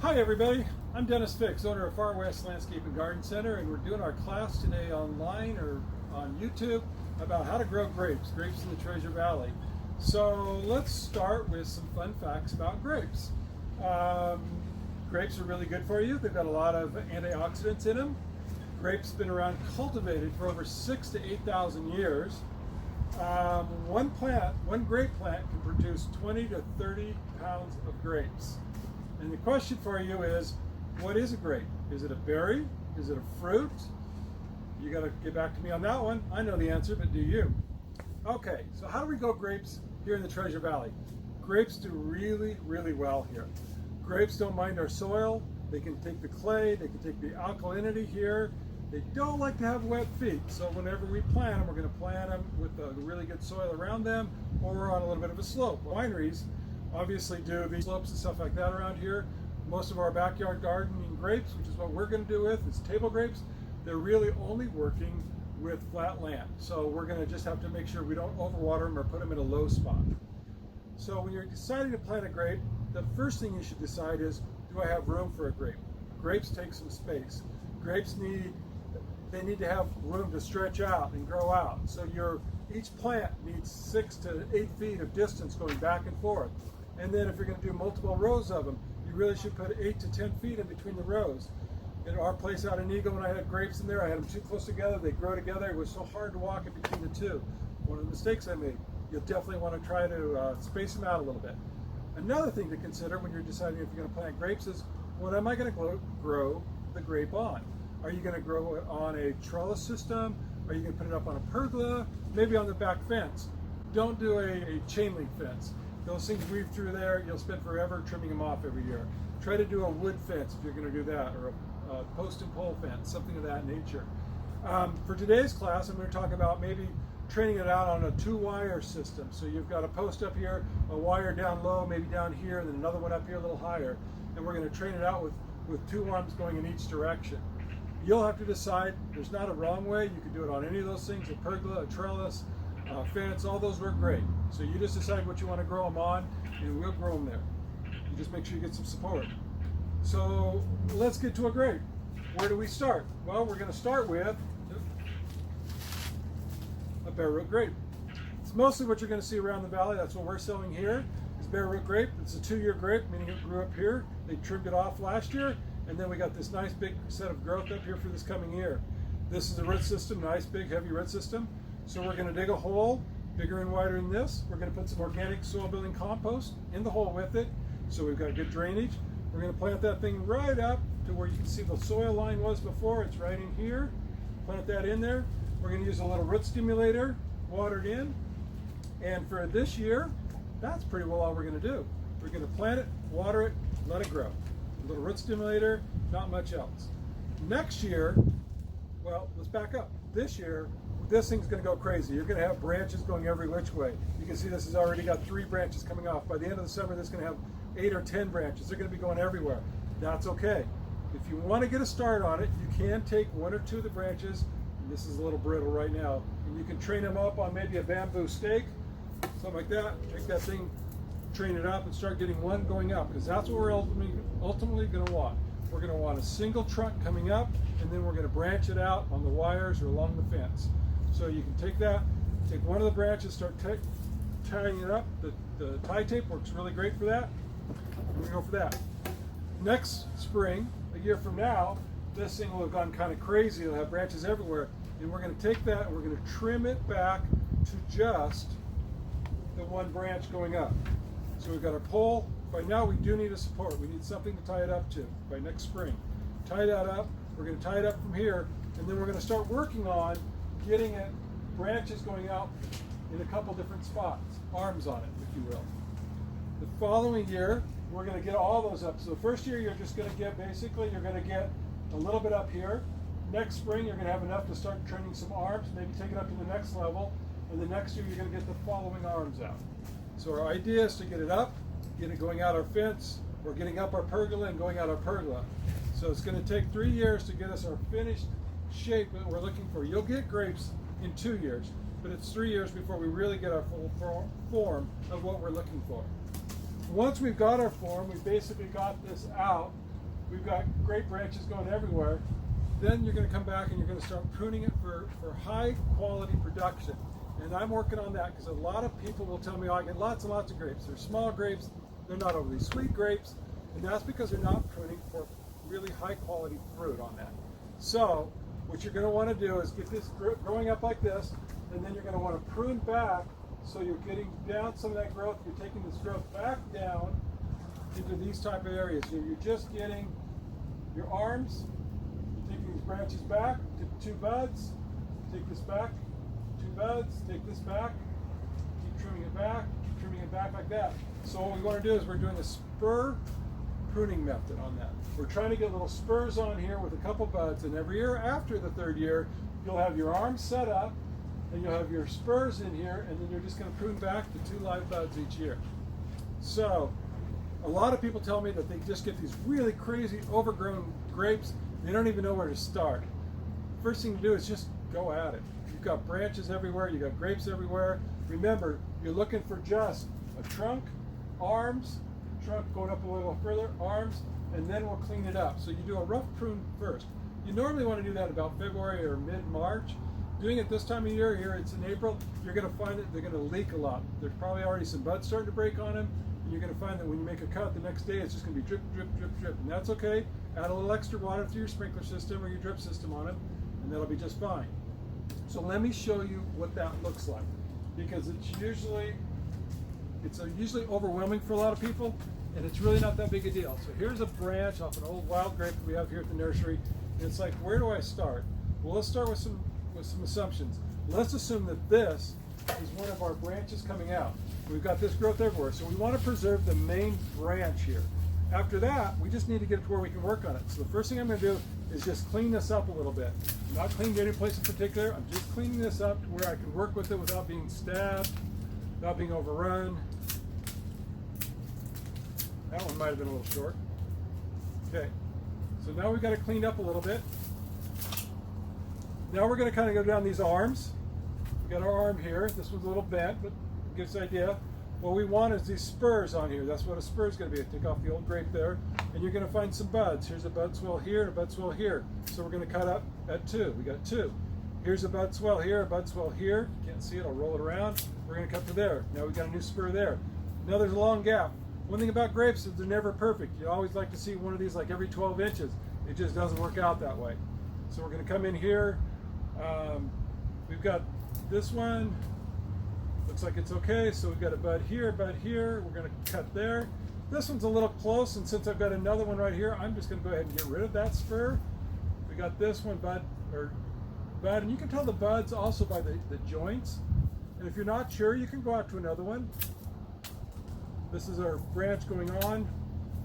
Hi everybody, I'm Dennis Fix, owner of FarWest Landscape and Garden Center, and we're doing our class today online or on YouTube about how to grow grapes in the Treasure Valley. So let's start with some fun facts about grapes. Grapes are really good for you. They've got a lot of antioxidants in them. Grapes have been around cultivated for over 6,000 to 8,000 years. One grape plant can produce 20 to 30 pounds of grapes. And the question for you is, what is a grape? Is it a berry? Is it a fruit? You got to get back to me on that one. I know the answer, but do you? Okay, so how do we grow grapes here in the Treasure Valley? Grapes do really, really well here. Grapes don't mind our soil. They can take the clay, they can take the alkalinity here. They don't like to have wet feet, so whenever we plant them, we're going to plant them with a really good soil around them or on a little bit of a slope. Wineries obviously do these slopes and stuff like that around here. Most of our backyard gardening grapes, which is what we're going to do with, is table grapes. They're really only working with flat land. So we're going to just have to make sure we don't overwater them or put them in a low spot. So when you're deciding to plant a grape, the first thing you should decide is, do I have room for a grape? Grapes take some space. Grapes need to have room to stretch out and grow out. So each plant needs 6 to 8 feet of distance going back and forth. And then if you're going to do multiple rows of them, you really should put 8 to 10 feet in between the rows. In our place out in Eagle, when I had grapes in there, I had them too close together. They grow together. It was so hard to walk in between the two. One of the mistakes I made. You'll definitely want to try to space them out a little bit. Another thing to consider when you're deciding if you're going to plant grapes is, what am I going to grow the grape on? Are you going to grow it on a trellis system? Are you going to put it up on a pergola? Maybe on the back fence. Don't do a chain link fence. Those things weave through there, you'll spend forever trimming them off every year. Try to do a wood fence if you're going to do that, or a post and pole fence, something of that nature. For today's class, I'm going to talk about maybe training it out on a 2-wire system. So you've got a post up here, a wire down low, maybe down here, and then another one up here a little higher. And we're going to train it out with 2 arms going in each direction. You'll have to decide. There's not a wrong way. You can do it on any of those things, a pergola, a trellis, a fence, all those work great. So you just decide what you want to grow them on, and we'll grow them there. You just make sure you get some support. So let's get to a grape. Where do we start? Well, we're going to start with a bare root grape. It's mostly what you're going to see around the valley. That's what we're selling here, is bare root grape. It's a 2-year grape, meaning it grew up here. They trimmed it off last year, and then we got this nice big set of growth up here for this coming year. This is a root system, nice big heavy root system. So we're going to dig a hole bigger and wider than this. We're going to put some organic soil building compost in the hole with it, so we've got good drainage. We're going to plant that thing right up to where you can see the soil line was before. It's right in here. Plant that in there. We're going to use a little root stimulator, watered in. And for this year, that's pretty well all we're going to do. We're going to plant it, water it, let it grow. A little root stimulator, not much else. Next year, well, let's back up. This year, this thing's going to go crazy. You're going to have branches going every which way. You can see this has already got 3 branches coming off. By the end of the summer, this is going to have 8 or 10 branches. They're going to be going everywhere. That's okay. If you want to get a start on it, you can take 1 or 2 of the branches. This is a little brittle right now, and you can train them up on maybe a bamboo stake, something like that. Take that thing, train it up, and start getting one going up, because that's what we're ultimately going to want. We're going to want a single trunk coming up, and then we're going to branch it out on the wires or along the fence. So you can take that, take one of the branches, start tying it up. The tie tape works really great for that. We're going to go for that. Next spring, a year from now, this thing will have gone kind of crazy. It'll have branches everywhere. And we're going to take that and we're going to trim it back to just the 1 branch going up. So we've got our pole. By now we do need a support. We need something to tie it up to by next spring. Tie that up. We're going to tie it up from here, and then we're going to start working on getting it branches going out in a couple different spots, arms on it, if you will. The following year, we're going to get all those up. So the first year, you're just going to get, basically, you're going to get a little bit up here. Next spring, you're going to have enough to start training some arms, maybe take it up to the next level. And the next year, you're going to get the following arms out. So our idea is to get it up, get it going out our fence, or getting up our pergola and going out our pergola. So it's going to take 3 years to get us our finished shape that we're looking for. You'll get grapes in 2 years, but it's 3 years before we really get our full form of what we're looking for. Once we've got our form, we've basically got this out we've got great branches going everywhere, then you're going to come back and you're going to start pruning it for high quality production. And I'm working on that because a lot of people will tell me, oh, I get lots and lots of grapes. They're small grapes, they're not overly sweet grapes, and that's because they're not pruning for really high quality fruit on that. So what you're going to want to do is get this growing up like this, and then you're going to want to prune back so you're getting down some of that growth. You're taking this growth back down into these type of areas. So you're just getting your arms, taking these branches back to 2 buds, take this back, 2 buds, take this back, keep trimming it back like that. So what we want to do is we're doing a spur pruning method on that. We're trying to get little spurs on here with a couple buds, and every year after the 3rd year, you'll have your arms set up, and you'll have your spurs in here, and then you're just going to prune back to 2 live buds each year. So a lot of people tell me that they just get these really crazy overgrown grapes. They don't even know where to start. First thing to do is just go at it. You've got branches everywhere, you've got grapes everywhere. Remember, you're looking for just a trunk, arms, trunk going up a little further, arms, and then we'll clean it up. So you do a rough prune first. You normally want to do that about February or mid-March. Doing it this time of year, here it's in April, you're going to find that they're going to leak a lot. There's probably already some buds starting to break on them, and you're going to find that when you make a cut the next day, it's just going to be drip, drip, drip, drip, and that's okay. Add a little extra water through your sprinkler system or your drip system on it, and that'll be just fine. So let me show you what that looks like, because it's usually overwhelming for a lot of people, and it's really not that big a deal. So here's a branch off an old wild grape that we have here at the nursery, and it's like, where do I start? Well, let's start with some assumptions. Let's assume that this is one of our branches coming out. We've got this growth everywhere, so we want to preserve the main branch here. After that, we just need to get it to where we can work on it. So the first thing I'm going to do is just clean this up a little bit. I'm not cleaning any place in particular. I'm just cleaning this up to where I can work with it without being stabbed, without being overrun. That one might have been a little short. Okay, so now we've got it cleaned up a little bit. Now we're going to kind of go down these arms. We got our arm here. This one's a little bent, but it gives an idea. What we want is these spurs on here. That's what a spur is going to be. Take off the old grape there, and you're going to find some buds. Here's a bud swell here, and a bud swell here. So we're going to cut up at 2. We got 2. Here's a bud swell here, a bud swell here. You can't see it. I'll roll it around. We're going to cut to there. Now we've got a new spur there. Now there's a long gap. One thing about grapes is they're never perfect. You always like to see one of these like every 12 inches. It just doesn't work out that way. So we're going to come in here. We've got this one. Looks like it's okay. So we've got a bud here, bud here. We're going to cut there. This one's a little close, and since I've got another one right here, I'm just going to go ahead and get rid of that spur. We got this one, bud, and you can tell the buds also by the joints. And if you're not sure, you can go out to another one. This is our branch going on.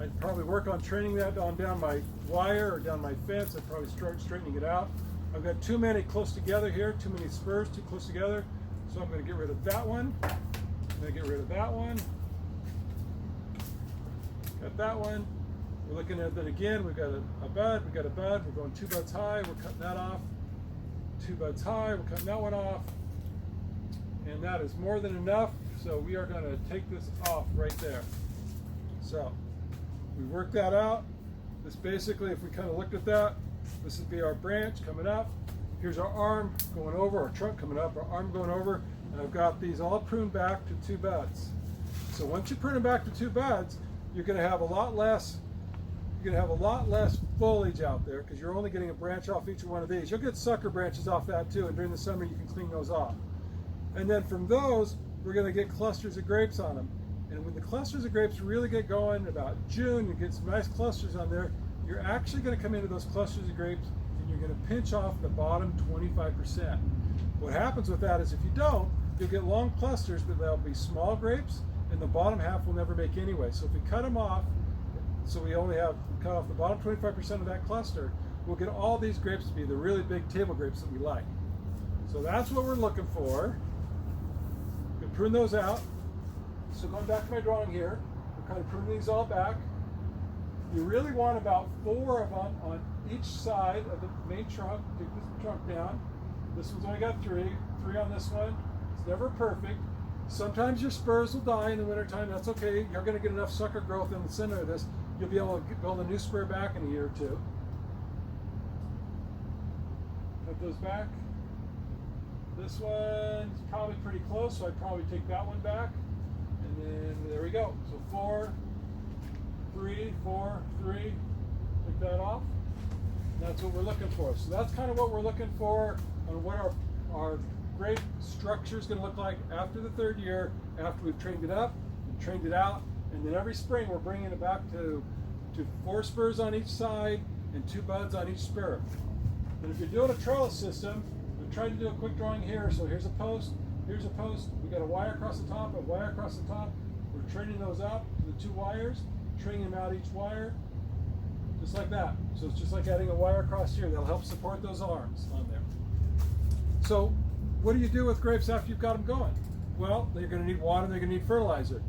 I'd probably work on training that on down my wire or down my fence. I'd probably start straightening it out. I've got too many close together here, too many spurs too close together. So I'm going to get rid of that one. I'm going to get rid of that one. Got that one. We're looking at that again. We've got a bud. We've got a bud. We're going 2 buds high. We're cutting that off. 2 buds high. We're cutting that one off. And that is more than enough. So we are going to take this off right there. So we work that out. This basically, if we kind of looked at that, this would be our branch coming up. Here's our arm going over, our trunk coming up, our arm going over, and I've got these all pruned back to 2 buds. So once you prune them back to 2 buds, you're going to have a lot less. You're going to have a lot less foliage out there because you're only getting a branch off each one of these. You'll get sucker branches off that too, and during the summer you can clean those off. And then from those, we're going to get clusters of grapes on them. And when the clusters of grapes really get going, about June, you get some nice clusters on there. You're actually going to come into those clusters of grapes and you're going to pinch off the bottom 25%. What happens with that is if you don't, you'll get long clusters, but they'll be small grapes, and the bottom half will never make anyway. So if we cut them off, so we only have cut off the bottom 25% of that cluster, we'll get all these grapes to be the really big table grapes that we like. So that's what we're looking for. We can prune those out. So going back to my drawing here, we're kind of pruning these all back. You really want about 4 of them on each side of the main trunk. Take this trunk down. This one's only got 3 on this one. It's never perfect. Sometimes your spurs will die in the wintertime. That's okay. You're going to get enough sucker growth in the center of this you'll be able to build a new square back in a year or two. Put those back. This one's probably pretty close, so I'd probably take that one back. And then there we go. So 4, 3, 4, 3. Take that off. That's what we're looking for. So that's kind of what we're looking for on what our grape structure is going to look like after the 3rd year, after we've trained it up and trained it out. And then every spring we're bringing it back to 4 spurs on each side and 2 buds on each spur. And if you're doing a trellis system, I'm trying to do a quick drawing here. So here's a post, here's a post. We got a wire across the top, a wire across the top. We're training those up to the 2 wires, training them out each wire, just like that. So it's just like adding a wire across here. That'll help support those arms on there. So what do you do with grapes after you've got them going? Well, they're going to need water, they're going to need fertilizer.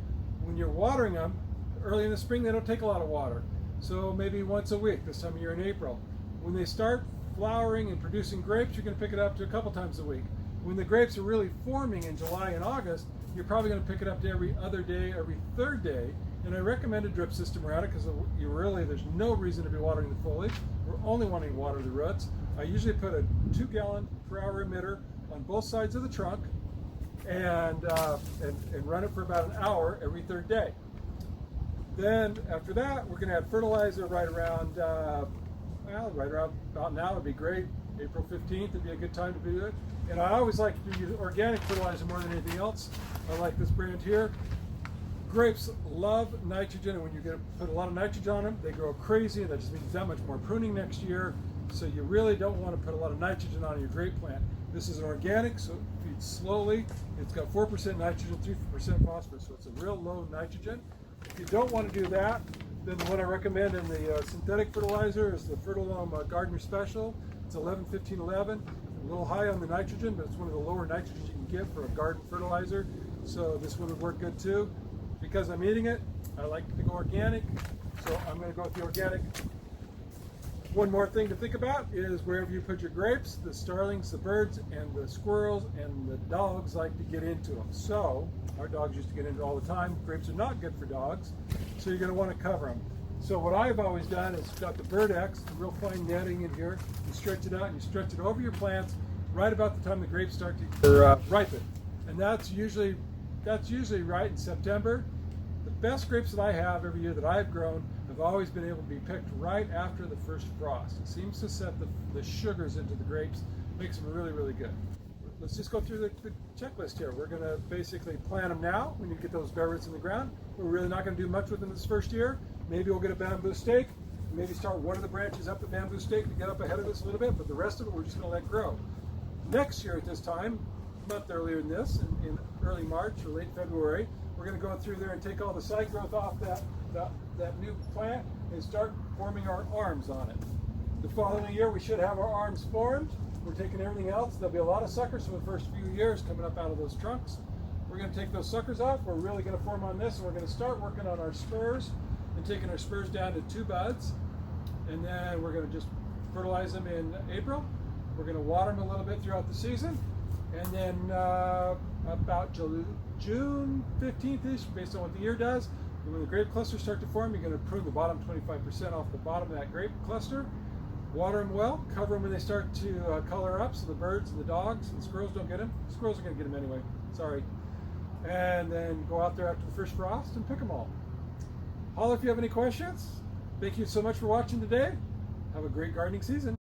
When you're watering them, early in the spring, they don't take a lot of water. So maybe once a week, this time of year in April. When they start flowering and producing grapes, you're going to pick it up to a couple times a week. When the grapes are really forming in July and August, you're probably going to pick it up to every other day, every 3rd day. And I recommend a drip system around it because there's no reason to be watering the foliage. We're only wanting to water the roots. I usually put a 2-gallon per hour emitter on both sides of the trunk and run it for about an hour every 3rd day. Then after that, we're going to add fertilizer right around about now would be great. April 15th would be a good time to do it. And I always like to use organic fertilizer more than anything else. I like this brand here. Grapes love nitrogen, and when you put a lot of nitrogen on them, they grow crazy, and that just means that much more pruning next year. So you really don't want to put a lot of nitrogen on your grape plant. This is an organic, so it feeds slowly. It's got 4% nitrogen, 3% phosphorus, so it's a real low nitrogen. If you don't want to do that, then the one I recommend in the synthetic fertilizer is the Fertilome Gardener Special. It's 11-15-11, a little high on the nitrogen, but it's one of the lower nitrogens you can get for a garden fertilizer. So this one would work good too. Because I'm eating it, I like to go organic, so I'm going to go with the organic. One more thing to think about is wherever you put your grapes, the starlings, the birds, and the squirrels, and the dogs like to get into them. So, our dogs used to get into it all the time. Grapes are not good for dogs, so you're going to want to cover them. So what I've always done is got the Bird X, the real fine netting in here. You stretch it out, and you stretch it over your plants right about the time the grapes start to ripen. And that's usually right in September. The best grapes that I have every year that I've grown have always been able to be picked right after the first frost. It seems to set the sugars into the grapes, makes them really, really good. Let's just go through the checklist here. We're going to basically plant them now. We need to get those bare roots in the ground. We're really not going to do much with them this first year. Maybe we'll get a bamboo stake. Maybe start one of the branches up the bamboo stake to get up ahead of us a little bit, but the rest of it we're just going to let grow. Next year at this time, a month earlier than this, in early March or late February, we're going to go through there and take all the side growth off that new plant and start forming our arms on it. The following year we should have our arms formed. We're taking everything else. There'll be a lot of suckers for the first few years coming up out of those trunks. We're going to take those suckers off. We're really going to form on this, and we're going to start working on our spurs and taking our spurs down to 2 buds. And then we're going to just fertilize them in April. We're going to water them a little bit throughout the season. And then about June 15th-ish, based on what the year does, when the grape clusters start to form, you're going to prune the bottom 25% off the bottom of that grape cluster. Water them well, cover them when they start to color up so the birds and the dogs and the squirrels don't get them. The squirrels are going to get them anyway, sorry. And then go out there after the first frost and pick them all. Holler if you have any questions. Thank you so much for watching today. Have a great gardening season.